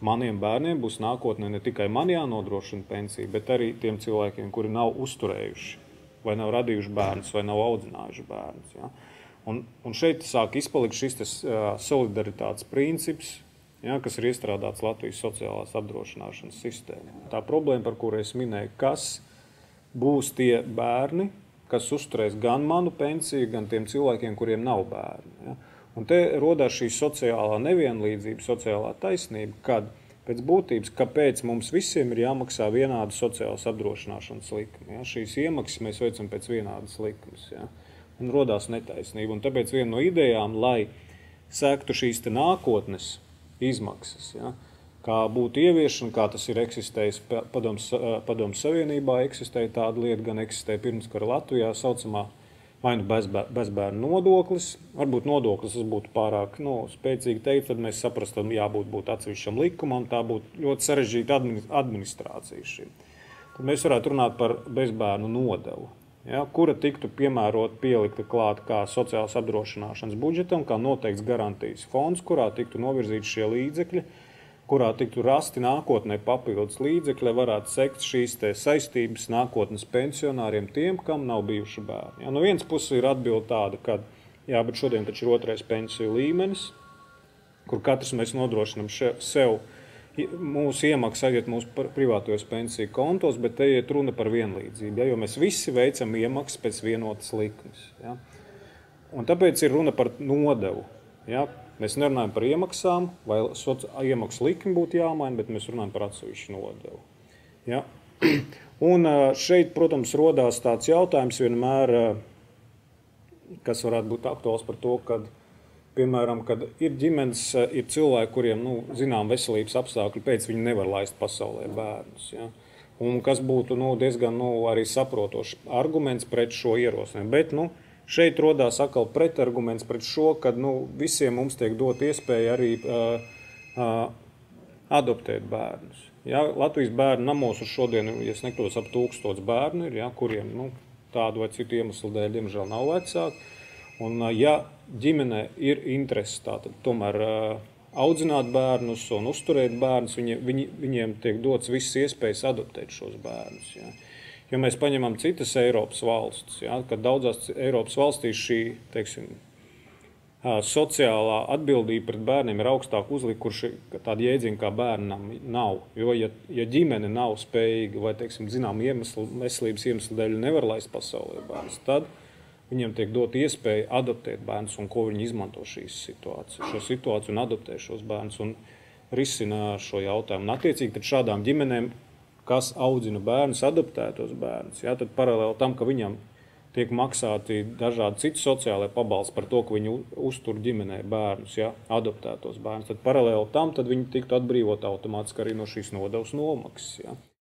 maniem bērniem būs nākotnē ne tikai man jānodrošina pensija, bet arī tiem cilvēkiem, kuri nav uzturējuši, vai nav radījuši bērnus, vai nav audzinājuši bērnus. Ja? Un šeit sāk izpalikt šis solidaritātes princips, ja, kas ir iestrādāts Latvijas sociālās apdrošināšanas sistēmā. Tā problēma, par kuru es minēju, kas būs tie bērni, kas uzturēs gan manu pensiju, gan tiem cilvēkiem, kuriem nav bērni. Ja? Un te rodās šī sociālā nevienlīdzība, sociālā taisnība, kad pēc būtības, kāpēc mums visiem ir jāmaksā vienāda sociālās apdrošināšanas likme. Ja? Šīs iemaksas mēs veicam pēc vienādas likmes. Ja? Un rodās netaisnība. Un tāpēc viena no idejām, lai sektu šīs te nākotnes izmaksas, ja? Kā būtu ieviešana, kā tas ir eksistējis Padomju Savienībā, eksistēja tāda lieta, gan eksistēja pirmskara Latvijā, saucamā vai nu bezbērnu nodoklis. Varbūt nodoklis tas būtu pārāk spēcīgi teikt, tad mēs saprastam, jābūt atsevišķam likumam, tā būtu ļoti sarežģīta administrācija šī. Tad mēs varētu runāt par bezbērnu nodevu, ja, kura tiktu pielikta klāt kā sociālās apdrošināšanas budžetam, kā noteikts garantijas fonds, kurā tiktu novirzīti šie līdzekļi, kurā tiktu rasti nākotnē papildus līdzekļi, lai varētu sekt šīs saistības nākotnes pensionāriem tiem, kam nav bijuši bērni. Ja, no vienas puses ir atbilde tāda, ka jā, bet šodien taču ir otrais pensiju līmenis, kur katrs mēs nodrošinam sev, mūsu iemaksas aiziet mūsu privātajos pensiju kontos, bet te iet runa par vienlīdzību, ja, jo mēs visi veicam iemaksas pēc vienotas likmes. Ja. Un tāpēc ir runa par nodevu. Ja. Mēs nerunājam par iemaksām, vai iemaksu likmi būtu jāmaina, bet mēs runājam par atsevišķu nodevu. Ja? Un šeit, protams, rodās tāds jautājums vienmēr, kas varētu būt aktuāls par to, kad, piemēram, kad ir ģimenes, ir cilvēki, kuriem, zinām, veselības apstākļi pēc viņi nevar laist pasaulē bērnus. Ja? Un kas būtu diezgan arī saprotošs arguments pret šo ierosinājumu. Bet, šeit rodās atkal pretarguments pret šo, kad visiem mums tiek dot iespēja arī adoptēt bērnus. Ja, Latvijas bērnu namos uz šodien, ja es nekļūdos, ap 1000 bērnu ir, ja, kuriem tādu vai citu iemeslu dēļ, diemžēl, nav vecāki. Un ja ģimenē ir interesi tātad tomēr audzināt bērnus un uzturēt bērnus, viņiem tiek dots visas iespējas adoptēt šos bērnus. Ja. Ja mēs paņemam citas Eiropas valstis, ja, kad daudzās Eiropas valstīs šī, teiksim, sociālā atbildība pret bērniem ir augstāk uzlikuši, ka tāda jēdziņa kā bērnam nav. Jo, ja ģimene nav spējīga vai, teiksim, zinām veselības iemeslu dēļ nevar laist pasaulē bērnus, tad viņiem tiek dot iespēja adoptēt bērnus un ko viņi izmanto šo situāciju un adoptē šos bērnus un risina šo jautājumu. Un attiecīgi tad šādām ģimenēm, kas audzina bērnus, adoptētos bērnus. Ja, tad paralēli tam, ka viņam tiek maksāti dažādi citi sociālai pabalsti par to, ka viņi uztur ģimenē bērnus, ja, adoptētos bērnus, tad paralēli tam tad viņi tiktu atbrīvot automātiski arī no šīs nodevas nomaksas. Ja.